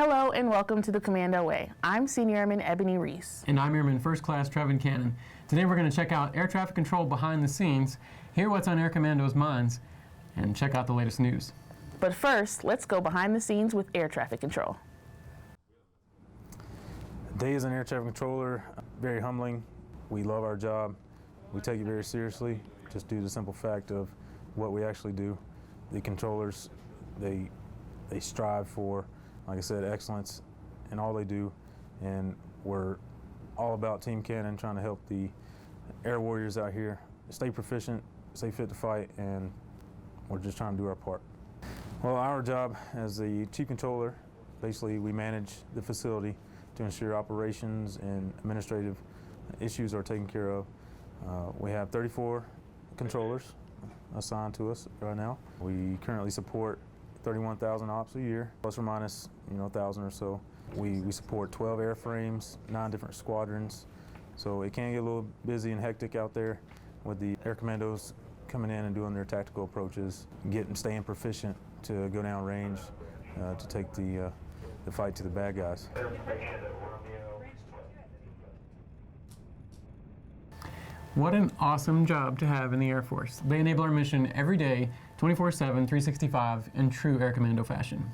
Hello and welcome to the Commando Way. I'm Senior Airman Ebony Reese. And I'm Airman First Class Trevin Cannon. Today we're going to check out air traffic control behind the scenes, hear what's on Air Commando's minds, and check out the latest news. But first, let's go behind the scenes with air traffic control. Day as an air traffic controller, very humbling. We love our job. We take it very seriously, just due to the simple fact of what we actually do. The controllers, they strive for, like I said, excellence in all they do, and we're all about Team Cannon, trying to help the air warriors out here stay proficient, stay fit to fight, and we're just trying to do our part. Well, our job as the chief controller, basically we manage the facility to ensure operations and administrative issues are taken care of. We have 34 controllers assigned to us right now. We currently support 31,000 ops a year, plus or minus 1,000 or so. We support 12 airframes, 9 different squadrons, so it can get a little busy and hectic out there with the air commandos coming in and doing their tactical approaches, staying proficient to go down range to take the fight to the bad guys. What an awesome job to have in the Air Force. They enable our mission every day, 24/7, 365, in true Air Commando fashion.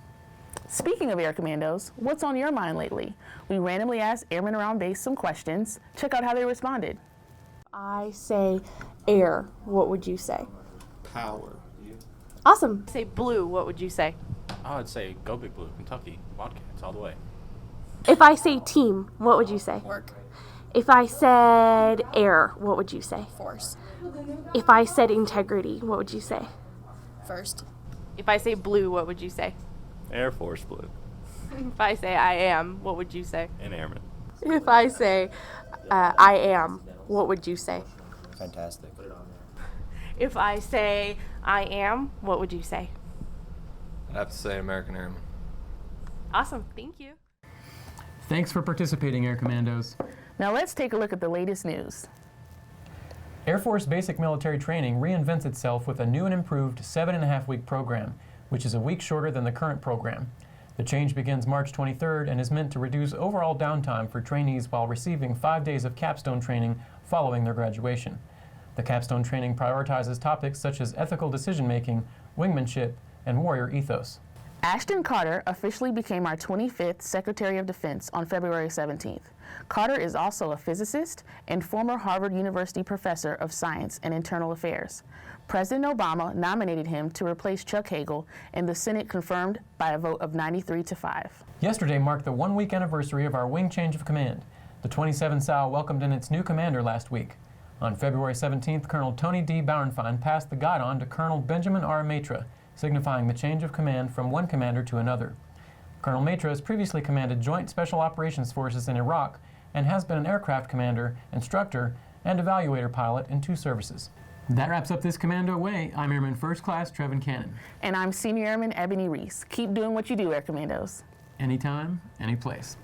Speaking of air commandos, what's on your mind lately? We randomly asked airmen around base some questions. Check out how they responded. I say air, what would you say? Power. Awesome. Say blue, what would you say? I would say go Big Blue, Kentucky, Wildcats all the way. If I say team, what would you say? Work. If I said air, what would you say? Force. If I said integrity, what would you say? First. If I say blue, what would you say? Air Force Blue. If I say I am, what would you say? And Airman. If I say I am, what would you say? Fantastic. If I say I am, what would you say? I'd have to say American Airman. Awesome, thank you. Thanks for participating, Air Commandos. Now let's take a look at the latest news. Air Force Basic Military Training reinvents itself with a new and improved 7.5-week program, which is a week shorter than the current program. The change begins March 23rd and is meant to reduce overall downtime for trainees while receiving 5 days of capstone training following their graduation. The capstone training prioritizes topics such as ethical decision-making, wingmanship, and warrior ethos. Ashton Carter officially became our 25th Secretary of Defense on February 17th. Carter is also a physicist and former Harvard University professor of science and internal affairs. President Obama nominated him to replace Chuck Hagel, and the Senate confirmed by a vote of 93-5. Yesterday marked the 1-week anniversary of our wing change of command. The 27 SAL welcomed in its new commander last week. On February 17th, Colonel Tony D. Bauernfein passed the guidon to Colonel Benjamin R. Matra, signifying the change of command from one commander to another. Colonel Matra has previously commanded Joint Special Operations Forces in Iraq and has been an aircraft commander, instructor, and evaluator pilot in 2 services. That wraps up this Commando Way. I'm Airman First Class Trevin Cannon. And I'm Senior Airman Ebony Reese. Keep doing what you do, Air Commandos. Anytime, any place.